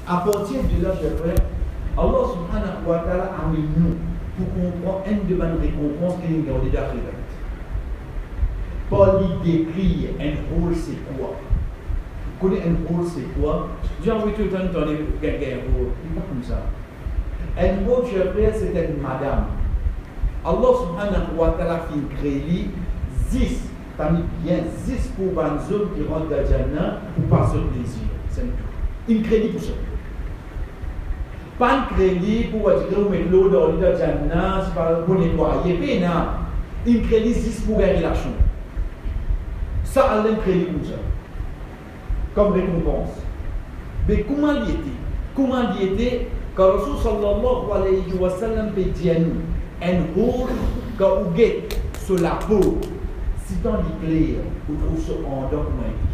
À partir de là, chers frères, Allah subhanahu wa ta'ala a mis nous pour comprendre une de bonnes récompenses qu'il nous a déjà fait. Paul y décrit un rôle, c'est quoi? Vous connaissez un rôle, c'est quoi? J'ai envie tout le temps d'entendre quelqu'un un rôle. Il n'est pas comme ça. Un rôle, chers frères, c'est une madame. Allah subhanahu wa ta'ala fait créer 10, t'as mis bien 10 pour un homme qui rentre dans le Jannah pour passer le plaisir. C'est tout. Une crédit pour ça. Pas un crédit pour dire mettre l'eau dans le Jannah, pour nettoyer. Mais non. Une crédit 10 pour gagner l'argent. Ça a un crédit pour ça. Comme récompense. Mais comment il était? Comment il était? Quand Rasul sallallahu alayhi wa sallam peut dire nous, un rôle quand vous guette sur la peau, si t'en dit clair, vous trouvez ce en dehors comment il dit.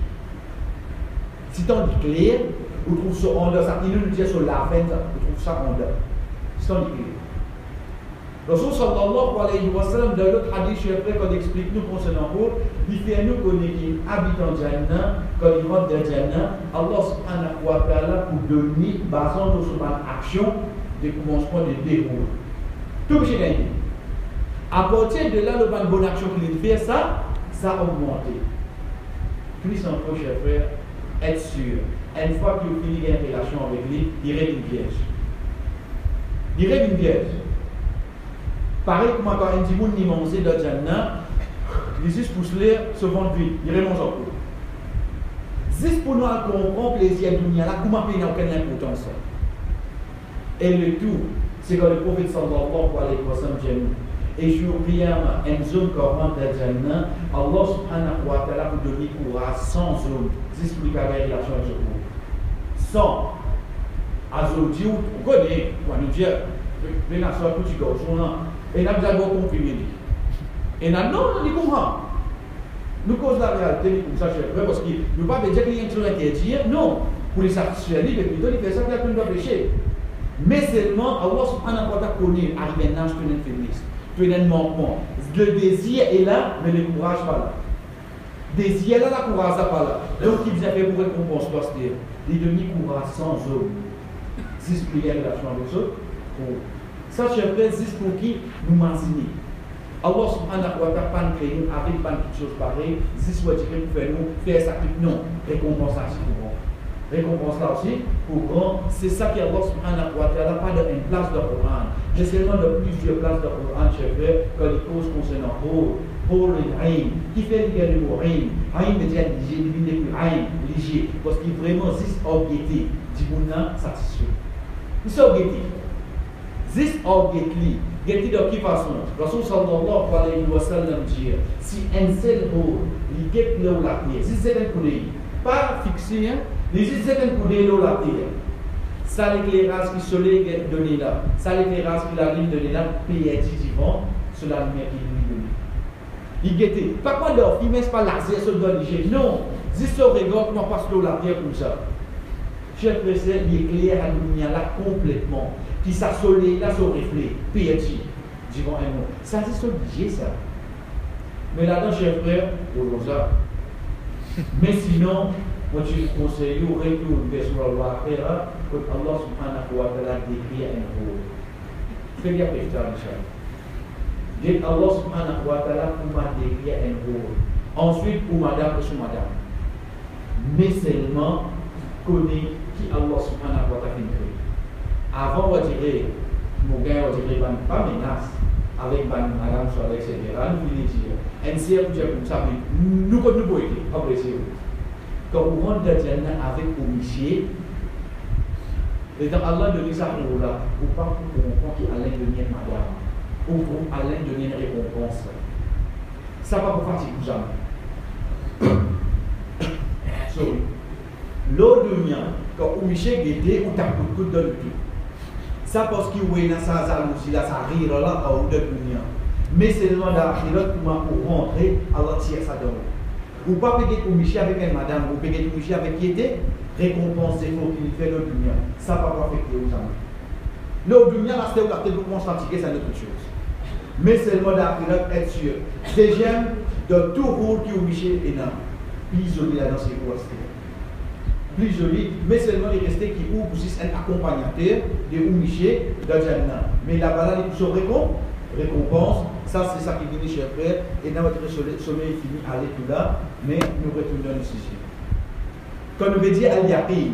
Si t'en dit clair, vous trouvez ce en dehors, ça nous dit sur la fin, vous trouvez ça en dehors. Si t'en dit clair. Rasul sallallahu alayhi wa sallam, dans l'autre hadith, je vais quand il explique nous concernant pour, il fait nous connaître qu'il habite en Jannah, quand il rentre dans Jannah, Allah subhanahu wa ta'ala pour donner, basant sur son action, de commencement de déroule. Tout ce gagné. À partir de là, le bonne action qu'il fait, ça a augmenté. Plus encore, cher frère, être sûr. Une fois qu'il finit une relation avec lui, il rêve une piège. Il rêve une piège. Pareil comme quand un petit monde n'y mange dans Jannah, il juste pour se lire, se vendre vite, il remonte en cours. Juste pour nous comprendre plaisir de dunya là, comment il n'y a aucune importance. Et le tout, c'est quand le prophète sallallahu alayhi wa sallam dit, et jour qiyamah, une zone qui rentre dans Jannah, Allah subhanahu wa ta'ala vous donne courage sans zone, juste pour lui carrer la chose de vous. Sans. Azodi, vous connaissez, on nous dit, mais là, soit tout garçon, et nous avons compris. Et non, nous comprend. Nous cause la réalité comme ça, cher frère, parce que nous ne pouvons pas dire qu'il y a une chose interdite. Non, pour les satisfaire, il fait ça qu'il doit pécher. Mais seulement, Allah subhanahu wa ta'ala connaît, arrive un âge, tu es une faiblesse, tu es un manquement. Le désir est là, mais le courage pas là. Le désir est là, le courage n'est pas là. Donc, il vient faire pour récompenser, parce que les demi-courage sans eau, 6 prières de la chambre de saut. Ça, cher frère, c'est pour qui nous m'enseignons. Allah subhanahu wa ta'ala pas créé avec pas toutes choses pareilles. Si soit dire pour faire nous faire ça non, récompensation pour grand. Récompense là aussi pour grand, c'est ça qui Allah subhanahu wa ta'ala pas une place dans le Coran. J'ai seulement de plusieurs places dans le Coran, cher frère, quand il cause concernant pour le Aïn, qui fait le mot Aïn. Aïn veut dire léger, il n'est plus Aïn, léger, parce qu'il vraiment juste objectif, dit qu'on a satisfait. C'est objectif. Juste objectif. Geti de qui façon? Rasul sallallahu alayhi wa sallam dit, si un seul mot, il get là où la terre, si c'est un coup d'œil, pas fixé, mais si c'est un coup d'œil là où la terre, ça l'éclairage qui soleil est donné là, ça l'éclairage qui la ligne donné là, paye vivant sur la lumière qui lui donne. Il guette. Pas quoi d'or, il ne met pas laser sur le donné. Non, juste au regard, comment passe l'eau la terre comme ça. Cher frère, il éclaire la lumière là complètement. Qui s'assoleille là sur le reflet, PhD, disons un mot. Ça c'est obligé ça. Mais là-dedans, cher frère, pour ça. Mais sinon, moi je conseille, vous retournez sur la loi après, que Allah subhanahu wa ta'ala décrit un rôle. Faites bien péter, Michel. Dites Allah subhanahu wa ta'ala pour m'a décrit un rôle. Ensuite, pour madame et sous madame. Mais seulement, connaît qui Allah subhanahu wa ta'ala fait. Avant, on dirait, mon gars, on dirait, pas menace, avec madame, etc. Nous voulons dire, un cercle comme ça, nous pouvons apprécier. Quand on rentre dans Jannah avec Omiché, et dans Allah donne ça pour là, ou pas pour comprendre qu'il allait devenir madame, ou pour aller donner une récompense. Ça va pour fatiguer jamais. Sorry. L'eau de mien, quand Omiché guettait, on t'a coup de dans le tout. Ça parce qu'il y a ça jalousie là, ça rire là, à haut de dunya. Mais c'est le moment d'arriver pour rentrer, Allah tire ça dans vous. Ou pas payer pour Michel avec une madame, ou payer pour Michel avec qui était, récompenser pour qu'il fait le dunya. Ça va pas affecter aux amis. Le dunya, là, c'est où la tête de fatiguer, c'est une autre chose. Mais c'est le moment d'arriver, être sûr. Deuxième, de tout rôle qui est Michel est là, isolé là dans ses postes. plus joli, mais seulement il restait qui ouvre juste un accompagnateur de Oumiché de Jannah. Mais là-bas, il y a récompense, ça c'est ça qui vient, chers frères, et dans votre sommeil fini, allez tout là, mais nous retournons au sujet. Quand nous veut dire Al-Yaqin,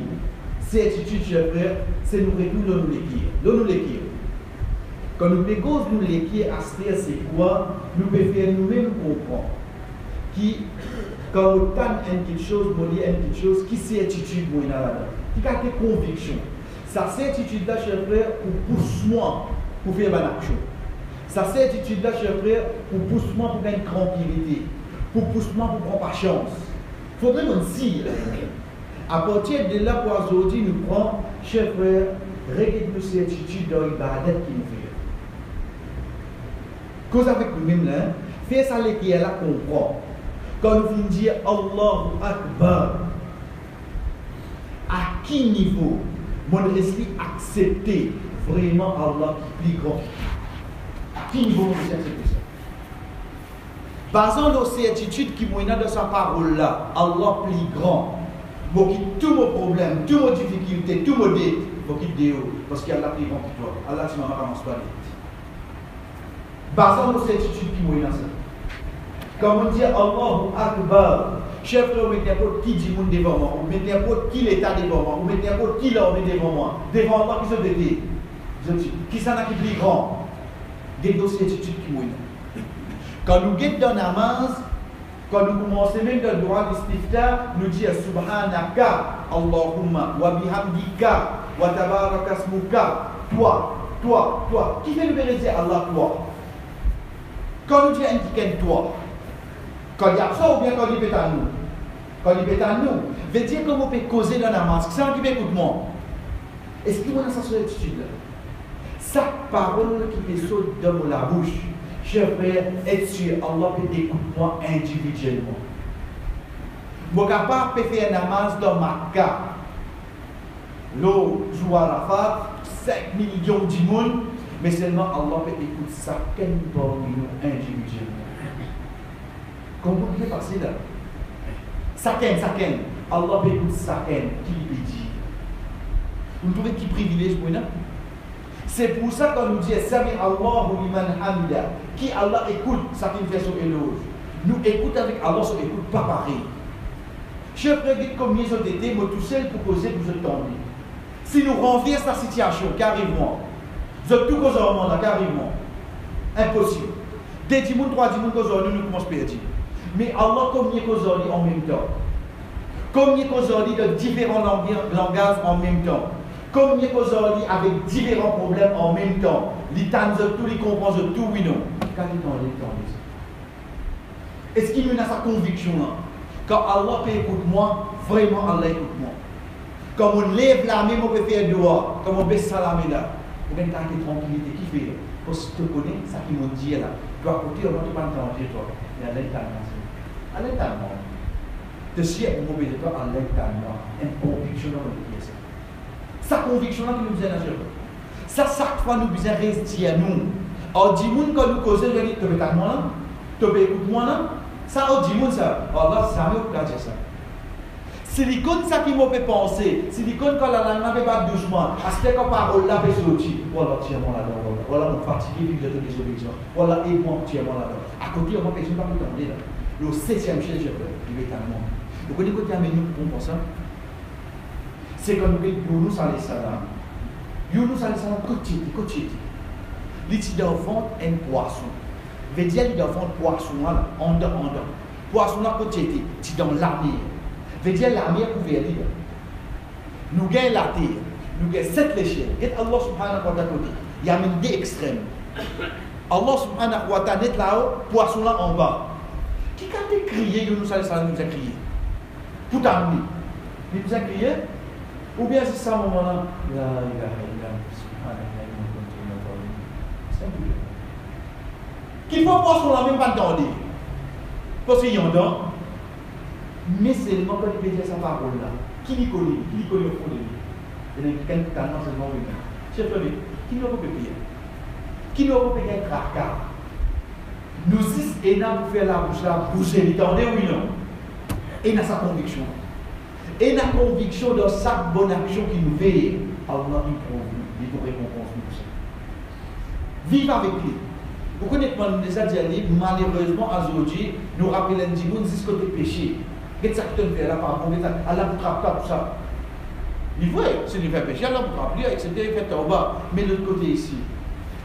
certitude, chers frères, c'est nous retournons nous l'écrire. Nous l'écrire. Quand nous pégons nous l'écrire, Aster, c'est quoi? Nous pouvons faire nous-mêmes comprendre. Qui, quand on tente quelque chose, on lit quelque chose, qui certitude, moi, là-dedans. Qui a des convictions. Sa certitude-là, chers frères, pour pousse-moi pour faire une action. Sa certitude-là, chers frères, pour pousse-moi pour gagner tranquillité. Pour pousse-moi pour prendre patience. Il faudrait nous dire. À partir de là, pour aujourd'hui, nous prenons, chers frères, regarde nos certitudes dans l'ibadat qui nous fait. Cause avec nous-mêmes, là, faire ça, qui est là, comprend. Quand nous finissons de dire Allahu Akbar, à qui niveau mon esprit accepter vraiment Allah qui est plus grand? À qui niveau mon esprit accepter ça? Basant nos certitudes qui m'ont dans sa parole là, Allah plus grand, pour qui tous nos problèmes, toutes nos difficultés, tous nos dettes, pour qui Dieu, parce qu'Allah plus grand que toi. Allah tu m'as commencé par dette. Basant nos certitudes qui m'ont dans ça. Quand on dit Allahu Akbar, chef, on met n'importe qui dit devant moi, on met n'importe qui l'état devant moi, on met n'importe qui l'armée devant moi, devant Allah qui se dédie. Qui s'en a qui plus grand? Des dossiers d'études qui mouillent. Quand nous guettons dans la namaz, quand nous commençons même dans le droit d'istifta, nous disons Subhanaka, Allahumma, wa bihamdika, wa tabarakasmuka, toi. Qui fait le vérifier Allah, toi? Quand nous disons un toi, quand il y a ça ou bien quand il est à nous? Quand il est à nous, veut dire comment on peut causer dans la masse. C'est un qui m'écoute moi. Est-ce qu'il y a cette attitude-là? Sa parole qui te saute dans la bouche, cher frère, être sûr, Allah peut t'écouter moi individuellement. Je suis capable de faire un namaz dans ma cas. L'eau joue à la fête, 5 millions de monde, mais seulement Allah peut écouter chacun parmi nous individuellement. Comment vous pouvez passer là? Chacun. Allah peut écouter chacun qui lui dit. Vous trouvez qui privilège pour nous? C'est pour ça qu'on nous dit Sami Allahu liman hamida. Qui Allah écoute, ça qui fait son éloge. Nous écoutons avec Allah, son écoute pas pareil. Je regarde combien ils ont été, moi tout seul pour causer, vous êtes tombés. Si nous renversons la situation, carrément, vous êtes tout causé au monde, carrément. Impossible. Des 10 000, 3 000 aujourd'hui, nous commençons à perdre. Mais Allah, combien aujourd'hui en même temps? Combien aujourd'hui de différents langages en même temps? Combien aujourd'hui avec différents problèmes en même temps? Les temps de tout, les comprennent tout, oui, non. Quand il est-ce qu'il y a sa conviction là? Quand Allah peut écouter moi, vraiment Allah écoute moi. Quand on lève la main, on peut faire dehors. Quand on baisse la main là, on peut être tranquillité. Qui fait? Parce que tu connais ça qui m'a dit là. Tu vas côté, on ne peut pas entendre toi. Il y a l'étalement. À l'étalement. De si on peut de toi à l'étalement. Une conviction dans le pièce. Sa conviction là qui nous vient à gérer. Ça, chaque fois, nous besoin rester à nous. Alors, dis-moi quand nous causons, je dis, tu veux écouter moi là? Tu veux écouter moi là? Ça, on dit, ça. Allah, ça ne peut pas dire ça. Silicone, ça qui m'a fait penser. Silicone, quand la langue n'avait pas doucement, à ce que la parole là, peut sortir. Voilà, tiens-moi là-dedans. Voilà, mon fatigué, vive de toute désobéissance. Voilà, aide-moi, tiens-moi là-dedans. À côté, on va faire pas tout là. Le 7e chef, je peux. Il est tellement. Vous connaissez côté amené pour ça? C'est comme Younous alayhi salam. Younous alayhi salam, côté. Il dit d'enfant un poisson. Veut dire qu'il doit vendre poisson là, en dedans. Poisson là, côté, c'est dans la mer. Veut dire la mer couverte. Nous gagnons la terre. Nous gagnons 7 échelles. Et Allah subhanahu wa ta'ala côté. Il y a même 2 extrêmes. Allah subhanahu wa ta'ala est là-haut, poisson là en bas. Qui a crié, Younous alayhi salam nous a crié? Pour t'amener. Il nous a crié? Ou bien c'est ça, moment là, la ilaha illallah, c'est un peu. Qu'il faut voir sur la même pas entendre. Parce qu'il y en a. Mais seulement quand il peut dire sa parole là. Qui lui connaît au fond de lui? Il y a quelqu'un qui a seulement lui. Chef de qui nous a pas payé? Qui nous a pas payé un tracas? Nous 6 et pour faire la bouche là, bouger, il tendait oui non. Et il a sa conviction. Et la conviction de chaque bonne action qui nous veille, Allah il vous récompense pour ça. Vive avec lui. Vous connaissez déjà dit, malheureusement, aujourd'hui, nous rappelons que nous disons que c'est péché. Qu'est-ce que tu fais là par rapport à Allah vous trappe tout ça. Il faut, si tu fais péché, Allah vous trappe, etc. Il fait tauba. Mais de l'autre côté ici,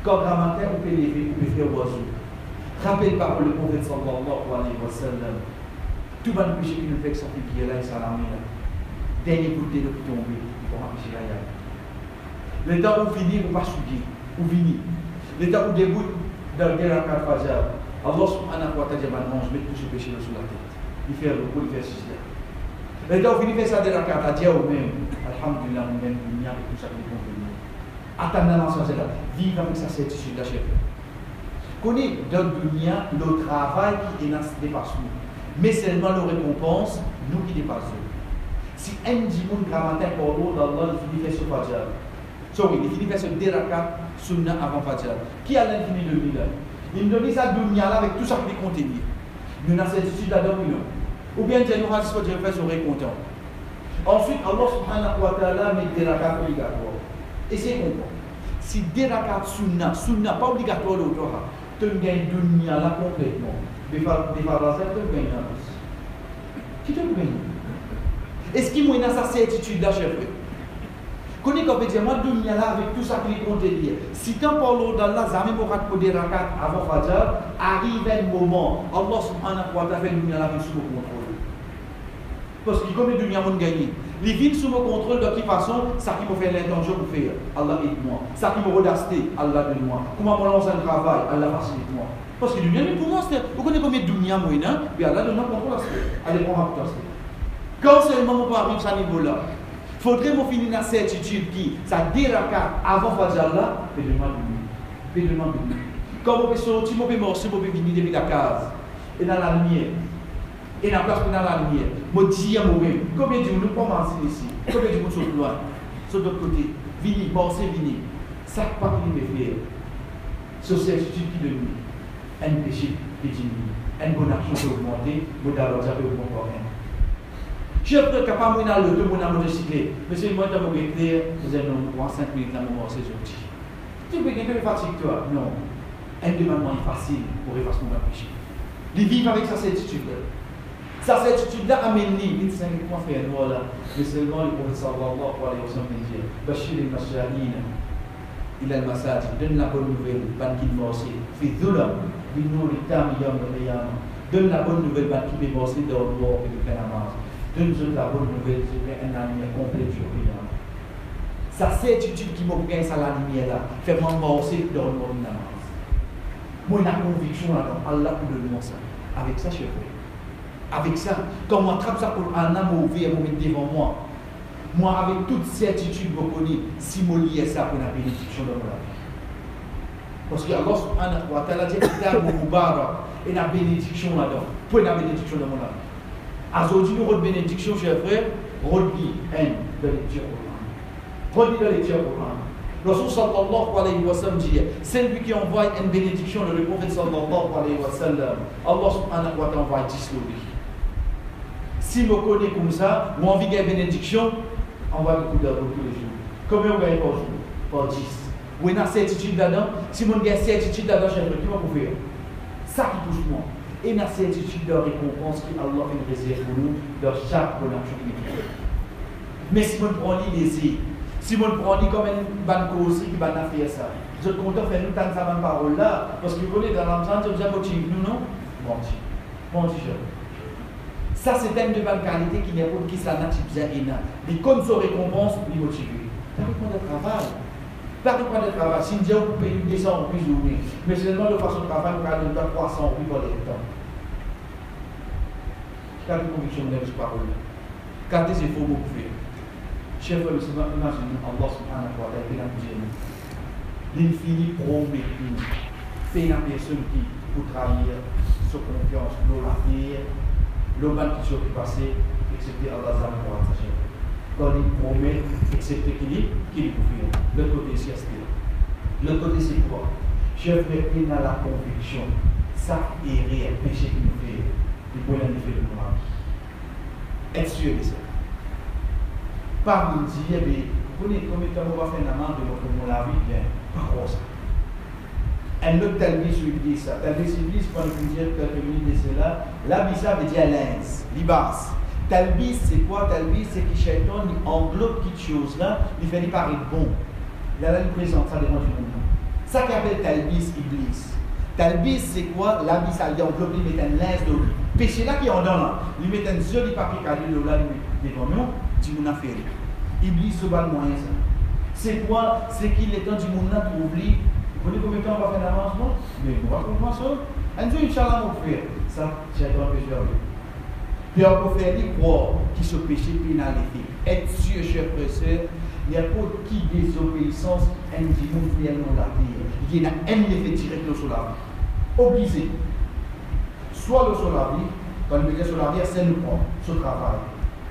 quand grand matin, on peut lever, on peut faire oiseau. Rappelle par le prophète sallallahu alayhi wa sallam. Tout le péché qui nous fait que ça fait qui est là, et ça l'a mis là. Dernier côté de tomber, il faut empêcher la yale. Le temps où finit, vous ne pas souiller, ou finit. Le temps où débute dans le rakat fajr, Allah subhanahu wa ta'ala mange, met tout ce péché sous la tête. Il fait le coup, il fait ceci. Le temps où finit, fait ça de rakat, à dire au même, alhamdulillah, on même il y a tout ça qui est convenu. Attendez dans ce là, vivre avec sa certitude, la chef. Connais dans le dunya le travail qui dépasse nous, mais seulement le récompense, nous qui dépassons. Si un djimoun grammaire pour l'eau d'Allah, il finit faire ce fajr. Sorry, il finit faire ce dérakat sunna avant fajr. Qui a l'infini de lui là? Il nous dit ça dunya là avec tout ça qui est contenu. Nous avons cette certitude là-dedans, ou bien nous avons ce que je fais, serait content. Ensuite, Allah subhanahu wa ta'ala met dérakat obligatoire. Et c'est comprendre. Si dérakat sunna pas obligatoire l'autre, tu gagnes dunya là complètement. Des fois, tu gagnes un peu. Qui te gagne? Est-ce qu'il y a sa certitude là, chef? Connais qu'on peut dire, moi, dunya là, avec tout ça qui compte dire. Si tu parles d'Allah, jamais morat pour des rakat avant Fajr, arrive un moment, Allah subhanahu wa ta'ala fait dunya là avec sous le contrôle. Parce qu'il connaît dunya mon gagné. Les villes sous mon contrôle, de toute façon, ça qui me fait l'intention pour faire, Allah aide-moi. Ça qui me redasté, Allah aide-moi. Comment me lance un travail, Allah facilite-moi. Parce que dunya, pour moi, vous connaissez combien de dunya moi, puis Allah donne-moi contrôle à ce. Allez, prends un peu. Quand seulement on peut arriver à ce niveau-là, il faudrait me finir la certitude qui, ça déraka avant Fajr là, fais-le-moi de lui. Quand on peut sortir, on peut marcher, on peut venir depuis la case, et dans la lumière, et dans la place dans la lumière, je dis à moi-même, combien de gens nous pouvons marcher ici, combien de gens sont loin, sur l'autre côté, venir, marcher, venir, ça ne pas qu'il me faire, sur certitude qui donne, un péché qui diminue, une bonne action qui augmente, vous d'abord avez augmenté. Je suis capable de le deux mon motocyclette. Monsieur, moi, tu as mon clair, vous avez un 5 minutes à mon c'est gentil. Tu peux gagner de fatigue, toi? Non. Un demandement est facile pour effacer mon péché. Il vit avec sa certitude-là. Sa certitude-là amène les 5 points faire là. Mais seulement le prophète sallallahu alayhi wa sallam dit Bashir al-Mashahin, il a le massage, donne la bonne nouvelle, ban qui morce, fait dhulam, bin nour tam yom al-qiyamah. Donne la bonne nouvelle, ban qui morce dans le mort et de faire la marche. Donne-nous la bonne nouvelle, c'est un avenir complet sur rien. Sa certitude qui m'a pris à la lumière là, fait moi morcer dans le monde d'avance. Moi, j'ai la conviction là-dedans, Allah pour le nom ça. Avec ça, chef. Avec ça, quand on attrape ça pour un âme ouvert, on met devant moi. Moi, avec toute certitude, je connais, si je lis ça pour la bénédiction de mon vie. Parce que Allah subhanahu wa ta'ala dit qu'il y a la bénédiction là-dedans. Pour la bénédiction de mon vie. Aujourd'hui, nous avons une bénédiction, chers frères, redis de lecture au Coran. Redis de lecture au Coran. Rasul sallallahu alayhi wa sallam dit, c'est lui qui envoie une bénédiction, le prophète sallallahu alayhi wa sallam. Allah subhanahu wa ta'ala envoie 10 le lui. Si je me connais comme ça, moi envie de bénédiction, envoie le coup d'argent tous les jours. Combien on gagne par jour? Par 10. Vous avez une certitude là-dedans? Si vous avez une certitude là-dedans, chers frères, qui va vous faire? Ça qui touche moi. Et la certitude de récompense que Allah fait réserve pour nous dans chaque bonne action qui nous fait. Mais si on prend l'idée, si on prend comme une bonne cause qui va faire ça, je suis content de faire nous tant ça même parole là, parce que vous voyez dans l'ensemble, je vous ai motivé, nous non? Bon, ça c'est une de bonne qualité qui n'est pas qui ça n'a pas énorme. Mais comme sa récompense, il motive. Ça dépend du travail. Pas de quoi de travail. Si nous avons payé 200 ou plus ou moins, mais seulement de façon de travail, nous avons 300 ou plus pour les temps. Quelle conviction de cette parole? Quels efforts vous pouvez faire? Chers frères, imaginez Allah subhanahu wa ta'ala l'infini promet nous. Fait la personne qui pour trahir sa confiance, nos l'avenir, le mal qui s'est passé, excepté Allah subhanahu wa ta'ala. Quand il promet, excepté qu'il est pour faire. L'autre côté, c'est Astir. L'autre côté, c'est quoi? Chers frères, il a la conviction. Ça est réel, péché qu'il nous fait. Il peut l'en faire le courage. Être sûr de ça. Pas vous dire, mais vous connaissez combien de temps on va faire un an de la vie, bien, pas comme ça. Un autre talbis dit ça. Talbis iblis, quand on dit quelques minutes de cela, l'abissa veut dire lens, libas. Talbis, c'est quoi? Talbis, c'est que Shaitan englobe quelque chose là, il fait paraître bon. Là, il présente ça devant tout le monde. Ça qu'on appelle talbis iblis. Talbis, c'est quoi? L'abissa, il englobe, il met un lens de lui. Péché là qui en donne là, il met un joli papier cadeau de là, devant nous, dit mon affaire. Iblis, ce pas le moyen ça. C'est quoi? C'est qu'il est temps du monde là pour oublier. Vous voyez combien de temps on va faire l'avancement? Mais on va comprendre ça. Un jour, Inch'Allah, on va faire. Ça, j'ai un grand péché. Puis on peut faire des croire qui se péché pénalité. Être sûr, chers frères et sœurs, il n'y a pas qui désobéissance individuellement la vie. Il y a un effet direct sur la vie. Obligé. Soit le sur la vie, quand on dit sur la vie, c'est le prendre, ce travail,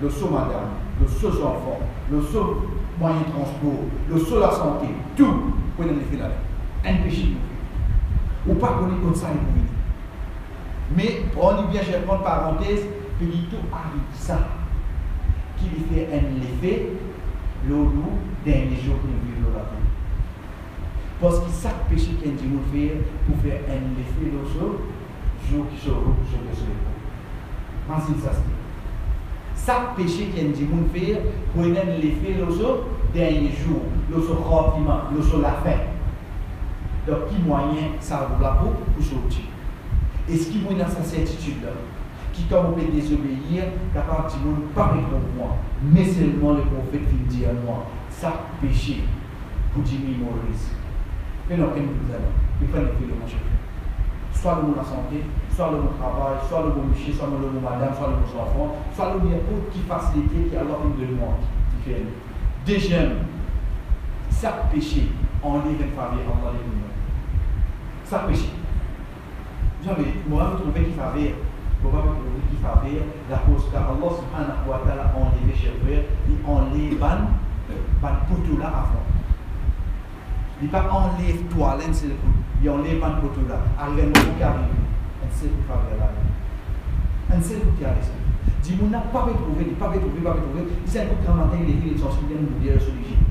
le saut madame, le saut enfant, le saut moyen de transport, le saut la santé, tout, pour un effet là. Un péché ou pas qu'on est comme ça mais prenez bien, je vais prendre parenthèse, que tout arrive ça qui lui fait un effet l'eau dernier jour que nous vivons la vie. Parce que chaque péché qu'il dit nous faire pour faire un effet l'eau jour qui se roule sur le sol. Pensez ça. Chaque péché qu'il dit nous faire pour un effet l'eau dernier jour, l'eau rapidement, l'eau la fin. Donc, qui moyen ça vaut la peau pour sortir? Et ce qui moyen dans sa certitude-là, qui, comme on peut désobéir, capable de ne pas répondre moi, mais seulement le prophète qui dit à moi, ça péché pour diminuer mon risque. Mais non, qu'est-ce que nous allons? Il faut le mon chef. Soit le mot la santé, soit le mot travail, soit le mot monsieur, soit le mot madame, soit le mot enfant, soit le mot n'importe qui facilité qui a l'ordre de moi qui fait. Déjà, ça péché en livre de faveur, en livre de ça péché. Jamais, moi, je trouvais qu'il fallait, qu'il fallait la cause car Allah subhanahu wa ta'ala enlevé chez frère, il enlève ban poteau là avant. Il pas enlève toi, l'un c'est le coup, il enlève ban poteau là. Arrive un moment qui arrive, un seul coup faveur là. Un seul coup qui arrive. Dis-moi, n'a pas retrouvé, pas retrouvé. Il s'est un coup de matin, il est dit, il est sensible, il est sur l'Égypte.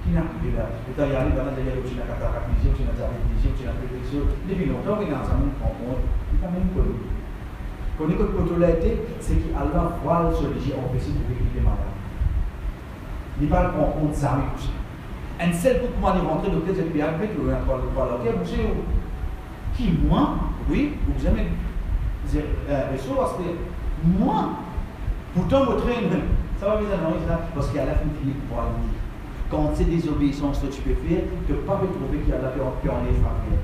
Qui n'a pas là? Et tu as allé dans la derrière, tu n'as pas ta vision, tu n'as pas ta vision, tu n'as pas ta vision. Depuis longtemps, il est dans un monde compte, il n'a même pas connu. Quand il a été, c'est qu'Allah voit sur les gens empêcher de vivre les malades. Il parle en compte ça, mais couché. Un seul coup, comment il est rentré, docteur, j'ai bien fait, il a trois bouché. Qui, moi? Oui, vous jamais. Les choses, c'est moi. Pourtant, votre train, ça va vous annoncer là, parce qu'à la fin, il finit pour aller. Quand c'est désobéissance que tu peux faire, tu ne peux pas retrouver qu'il y a la paix en les frères.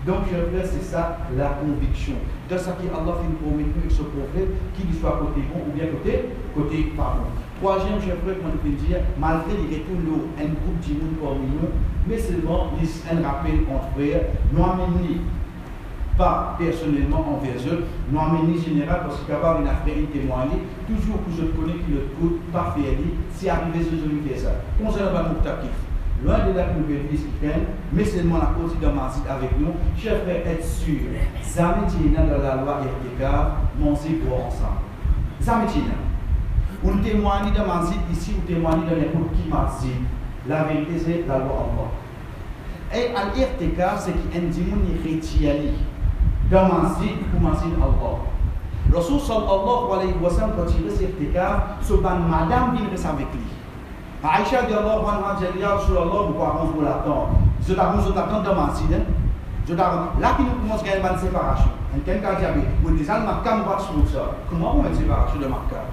Donc, je frère, c'est ça la conviction. De ça qu'Allah fait une promesse avec ce prophète, qu'il soit côté bon ou bien côté pardon. Troisième, je frère, qu'on peut dire, malgré les retours, un groupe de monde parmi nous, mais seulement un rappel entre frères, nous amener pas personnellement envers eux, nous amener général parce qu'il y a une affaire témoigner, toujours que je connais qui le coûte, pas faire, si arrivé ce jour, il fait ça. Concernant le moutatif, loin de la nouvelle vie qui prennent, mais seulement la cause de Mazid avec nous, chers frères, être sûr, Zametina dans la loi RTK, manger pour ensemble. Zametina. On témoigne de Mazid ici, on témoigne de n'importe qui Mazid. La vérité, c'est la loi Allah. Et à l'RTK, c'est qu'il y a un rituel. Dans Mazid pour Mazid Allah. Rasul sallallahu alayhi wa sallam, quand il est irtikaf, ce ban madame vient rester avec lui. Aïcha dit Allah, wa Anjaliya, Rasulallah, vous pouvez vous l'attendre. Je t'attends dans Mazid. Là, qui nous commence à gagner une séparation. Quelqu'un qui a dit, vous dites, Makkah, on va trouver ça. Comment on met une séparation de Makkah?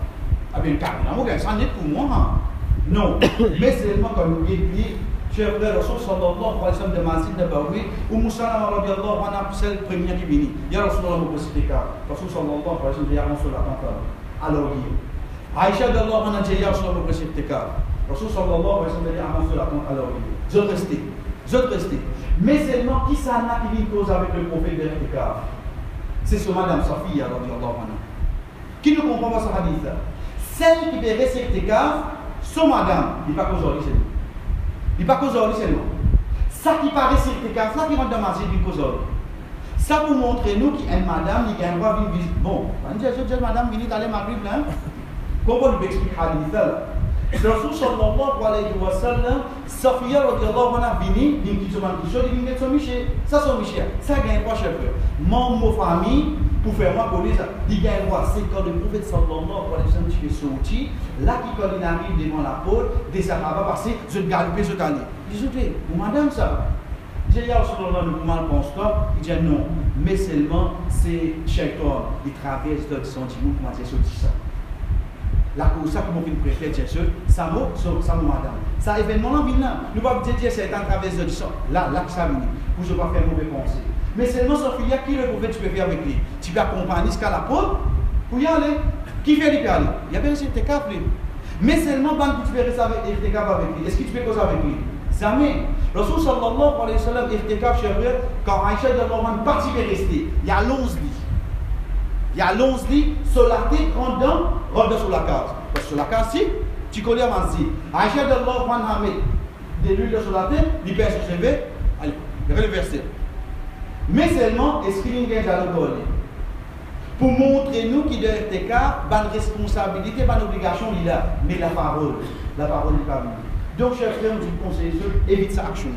Ah bien, carrément, ça n'est pour moi. Non, mais c'est seulement comme nous dit, cher frère, Rasul sallallahu alayhi wa sallam de Mazid Nabawi, ou Moussalama radiallahu anha, c'est le premier qui vient. Ya Rasulallah, vous pouvez citer car. Rasul sallallahu alayhi wa sallam, il y a un seul attente. Alors, Aïcha d'Allah, on a dit, Ya Rasulallah, vous pouvez citer car. Rasul sallallahu alayhi wa sallam, il y a un seul attente. Alors, je restais. Mais seulement, qui s'en a qui vient cause avec le prophète de l'Irtikaf? C'est ce madame Safi, radiallahu anha. Qui ne comprend pas ce hadith? Celle qui peut rester l'Irtikaf, son madame, il n'est pas qu'aujourd'hui, c'est nous. Il n'est pas qu'aujourd'hui, c'est nous. Ça qui paraît sur le cas, ça qui rentre dans ma vie, qu'aujourd'hui. Ça pour montrer nous qu'il y a une madame qui a un droit de visite. Bon, on dit, madame, venez d'aller ma Bible, hein? Comment on peut expliquer hadith là? Rasul sallallahu alayhi wa sallam, Safiya radiallahu anha vini, dit qu'il se mange quelque chose, il dit son Michel, ça son Michel, ça gagne pas chef. Mon famille, pour faire moi connaître ça, il gagne quoi? C'est quand le prophète sallallahu alayhi wa sallam qui est sorti, là qui quand il arrive devant la porte, des Sahaba passer, je galoper, je caler. Il dit, vous madame ça. Il dit, Rasulullah, nous comment pense toi? Il dit non, mais seulement c'est Shaitan, il traverse d'autres sentiments, comment c'est sorti ça. La cause ça que mon fils préfère dire ça mot madame. Ça événement là vient là. Nous pas dire c'est un traverse de ça. Là ça vient pour je pas faire mauvais pensée. Mais seulement son fille qui le prophète tu peux faire avec lui. Tu peux accompagner jusqu'à la porte pour y aller. Qui fait lui aller? Il y a bien c'est tes cap lui. Mais seulement quand tu peux rester avec tes cap avec lui. Est-ce que tu peux causer avec lui? Jamais. Rasul sallallahu alayhi wa sallam irtikaf chez lui quand Aïcha de l'Orman parti est resté. Il y a 11 lits. Il y a 11 lits, sur la tête, rentre sur la case. Parce que sur la case, si, tu connais à Manzi. Aïcha de l'Or, Mohamed, de l'huile sur la tête, il perd son CV, allez, reverser. Mais seulement, est-ce qu'il y a un dialogue pour montrer nous qu'il y a des cas, bonne responsabilité, bonne obligation, il a. Mais la parole n'est pas venue. Donc, chers frères, nous vous conseillons, évite sa action.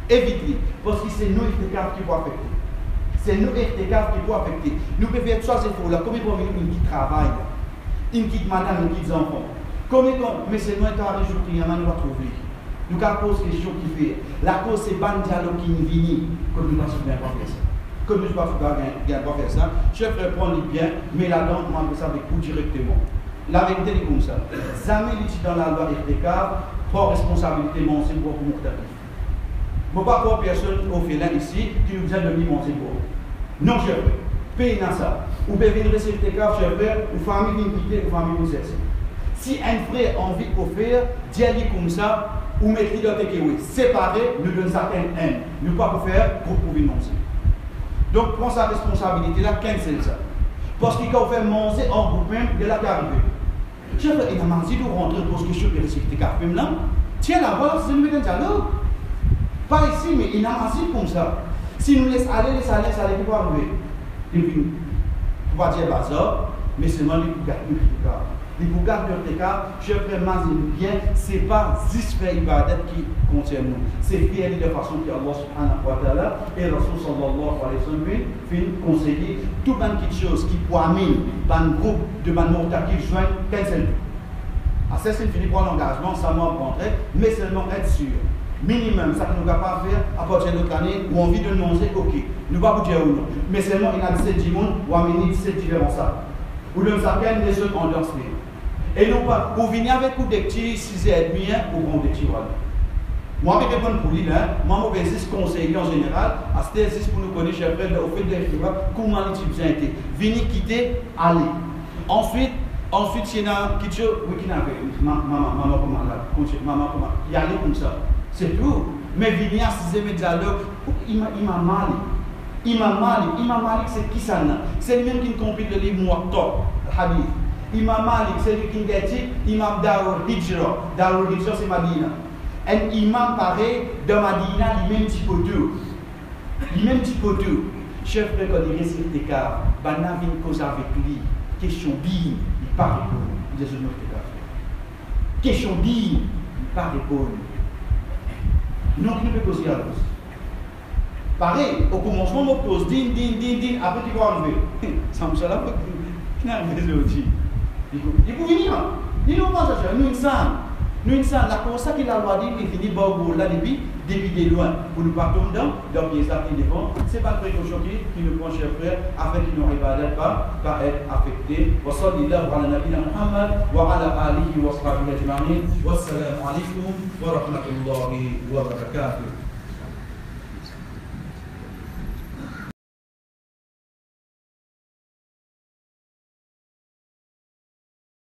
Évite-le. Parce que c'est nous, les cas qui vont affecter. C'est nous et qui peuvent affecter. Nous pouvons faire ça, c'est pour là. Combien de minutes qui travaillent, une petite madame, une petite enfant. Mais c'est nous qui avons des jours qui nous va trouver. Nous avons posé question qui fait. La cause, c'est pas un dialogue qui nous vient, comme nous ne pouvons pas faire ça. Comme nous ne pouvons pas faire ça, chef répond bien, mais la langue, on va faire ça avec vous directement. La vérité est comme ça. Jamais l'utilise dans la loi RTK, pour responsabilité, mon c'est pour vous. Il ne faut pas avoir personne au félin ici qui nous dit de lui manger pour. Non, cher frère, payez dans ça. Ou pouvez venir recevoir tes cas, cher frère, ou famille vient quitter, ou famille vous cesse. Si un frère a envie de faire, dis-lui comme ça, ou mettez dans tes kéouis. Séparés, nous donnons ça un. Nous ne pouvons pas faire groupe pour venir manger. Donc, prends sa responsabilité là, cancel ça. Parce qu'il faut faire manger en groupe même de la carrière. Cher frère, il a mangé de rentrer pour que je puisse recevoir tes cas même là. Tiens là, voilà, c'est une méthode dialogue. Pas ici, mais il a un comme ça. Si nous laissons aller, ça va arriver. Et puis, on va dire bazar, mais seulement les pour garder le cas. Les pour garder le cas, je préfère bien, ce n'est pas juste faire ibadat qui concerne nous. C'est faire de façon que Allah subhanahu wa ta'ala et Rasul sallallahu alayhi wa sallam fait conseiller tout quelque chose qui peut amener un groupe de mortels qui joignent qu'un seul but. À ce c'est fini pour l'engagement, ça m'a rencontré, mais seulement être sûr. Minimum, ça que nous ne pouvons pas faire à partir de notre année où on vit de manger, ok. Nous ne pouvons pas vous dire ou non. Mais seulement, il y a 17 dimanches ou amener 17 différents sacs. Ou de nous apprendre des autres en danse. Et non pas, vous venez avec des petits 6h30 ou bon des petits voilà. Moi, je vais répondre pour lui, moi, je vais 6 conseillers en général, à ce 6 pour nous connaître, au fait de l'écrivain, comment l'utiliser a été. Venez quitter, allez. Ensuite, il y a quelque chose, oui, qui n'a pas maman, comment, il y a comme ça. C'est tout. Mais venir à 6e dialogue, il m'a mal. Imam Malik, c'est qui ça? C'est lui-même qui compile le livre Muwatta, Hadith. Imam Malik, c'est lui qui a dit Imam Darul Hijra. Darul Hijra, c'est Madina. Un imam pareil de Madina, il même petit poteau. Chef frère, quand il reste sur tes cas, il vient cause avec lui. Question digne, il parle pour nous. Question digne, il parle pour nous. Non, qui ne peut causer à cause. Pareil, au commencement, on pose din, après tu vas arriver. Ça me semble qui n'a rien aujourd'hui. Il faut venir. Il nous va chercher. Nous, la cause ça qu'il a dit, il finit par là depuis de loin. Pour nous pas tomber dans les pieds qui devant. Ce n'est pas une précaution qui nous prend, chers frères, afin qu'il n'arrive pas à être affecté. Wa sallallahu ala nabina Muhammad wa ala alihi wa sahbihi ajma'in. Wassalamu alaikum wa rahmatullahi wa barakatuh.